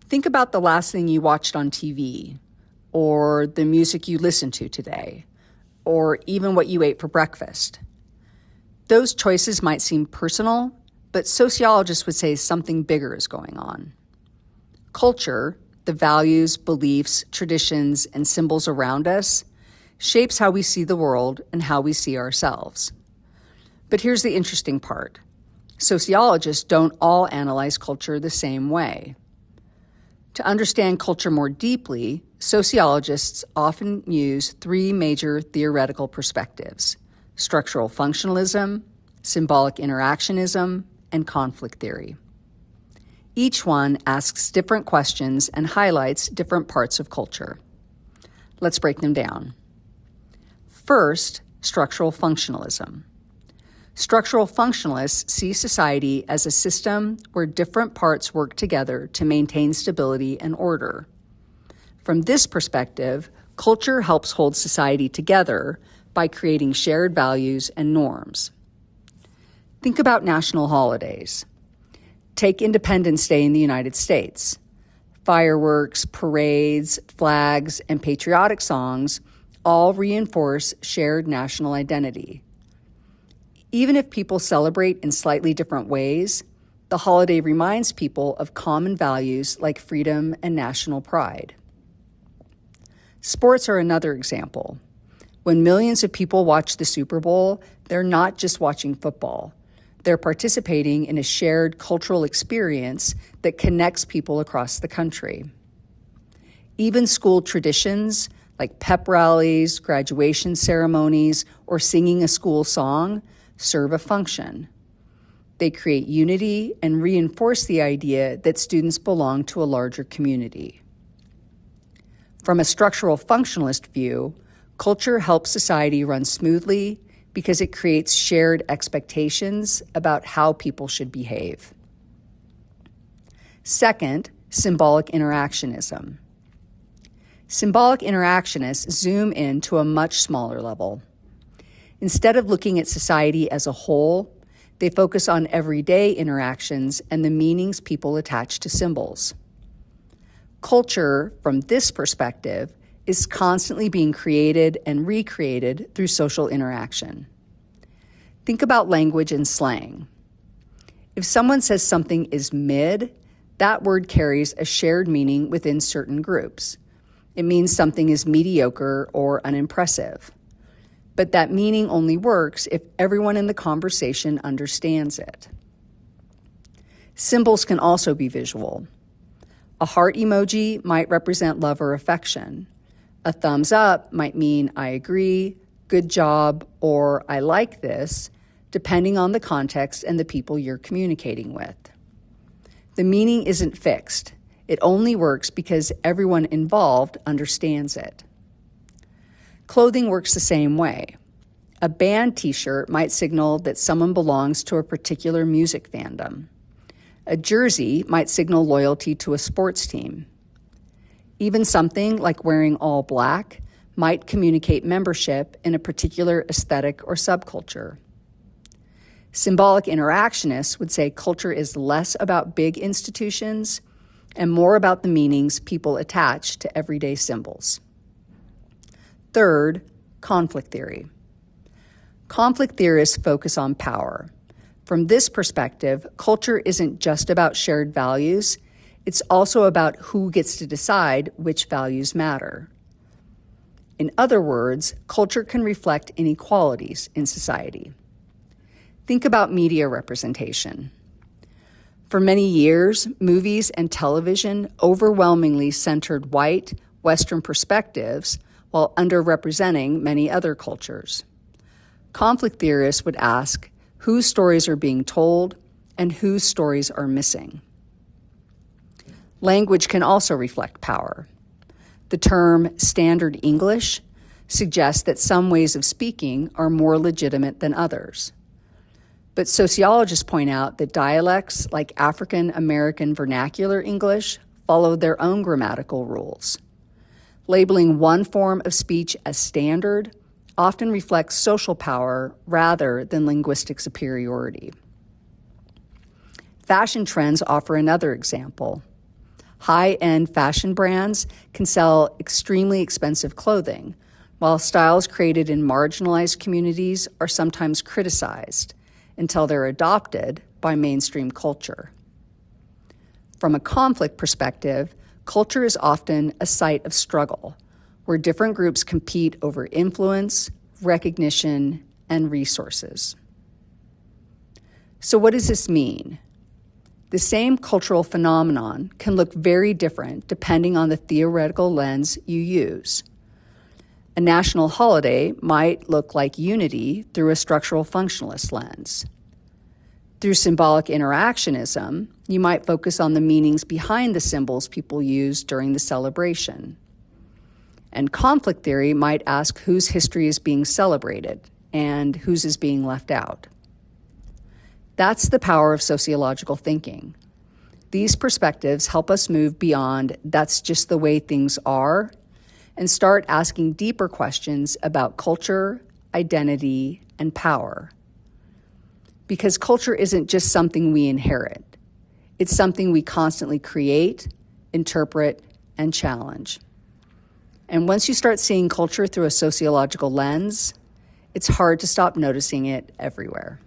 Think about the last thing you watched on TV, or the music you listened to today, or even what you ate for breakfast. Those choices might seem personal, but sociologists would say something bigger is going on. Culture, the values, beliefs, traditions, and symbols around us, shapes how we see the world and how we see ourselves. But here's the interesting part. Sociologists don't all analyze culture the same way. To understand culture more deeply, sociologists often use three major theoretical perspectives: structural functionalism, symbolic interactionism, and conflict theory. Each one asks different questions and highlights different parts of culture. Let's break them down. First, structural functionalism. Structural functionalists see society as a system where different parts work together to maintain stability and order. From this perspective, culture helps hold society together by creating shared values and norms. Think about national holidays. Take Independence Day in the United States. Fireworks, parades, flags, and patriotic songs all reinforce shared national identity. Even if people celebrate in slightly different ways, the holiday reminds people of common values like freedom and national pride. Sports are another example. When millions of people watch the Super Bowl, they're not just watching football. They're participating in a shared cultural experience that connects people across the country. Even school traditions, like pep rallies, graduation ceremonies, or singing a school song, serve a function. They create unity and reinforce the idea that students belong to a larger community. From a structural functionalist view, culture helps society run smoothly because it creates shared expectations about how people should behave. Second, symbolic interactionism. Symbolic interactionists zoom in to a much smaller level. Instead of looking at society as a whole, they focus on everyday interactions and the meanings people attach to symbols. Culture, from this perspective, is constantly being created and recreated through social interaction. Think about language and slang. If someone says something is mid, that word carries a shared meaning within certain groups. It means something is mediocre or unimpressive. But that meaning only works if everyone in the conversation understands it. Symbols can also be visual. A heart emoji might represent love or affection. A thumbs up might mean I agree, good job, or I like this, depending on the context and the people you're communicating with. The meaning isn't fixed. It only works because everyone involved understands it. Clothing works the same way. A band t-shirt might signal that someone belongs to a particular music fandom. A jersey might signal loyalty to a sports team. Even something like wearing all black might communicate membership in a particular aesthetic or subculture. Symbolic interactionists would say culture is less about big institutions and more about the meanings people attach to everyday symbols. Third, conflict theory. Conflict theorists focus on power. From this perspective, culture isn't just about shared values, it's also about who gets to decide which values matter. In other words, culture can reflect inequalities in society. Think about media representation. For many years, movies and television overwhelmingly centered white, Western perspectives while underrepresenting many other cultures. Conflict theorists would ask whose stories are being told and whose stories are missing. Language can also reflect power. The term standard English suggests that some ways of speaking are more legitimate than others. But sociologists point out that dialects like African American Vernacular English follow their own grammatical rules. Labeling one form of speech as standard often reflects social power rather than linguistic superiority. Fashion trends offer another example. High-end fashion brands can sell extremely expensive clothing, while styles created in marginalized communities are sometimes criticized until they're adopted by mainstream culture. From a conflict perspective, culture is often a site of struggle, where different groups compete over influence, recognition, and resources. So what does this mean? The same cultural phenomenon can look very different depending on the theoretical lens you use. A national holiday might look like unity through a structural functionalist lens. Through symbolic interactionism, you might focus on the meanings behind the symbols people use during the celebration. And conflict theory might ask whose history is being celebrated and whose is being left out. That's the power of sociological thinking. These perspectives help us move beyond "that's just the way things are" and start asking deeper questions about culture, identity, and power. Because culture isn't just something we inherit. It's something we constantly create, interpret, and challenge. And once you start seeing culture through a sociological lens, it's hard to stop noticing it everywhere.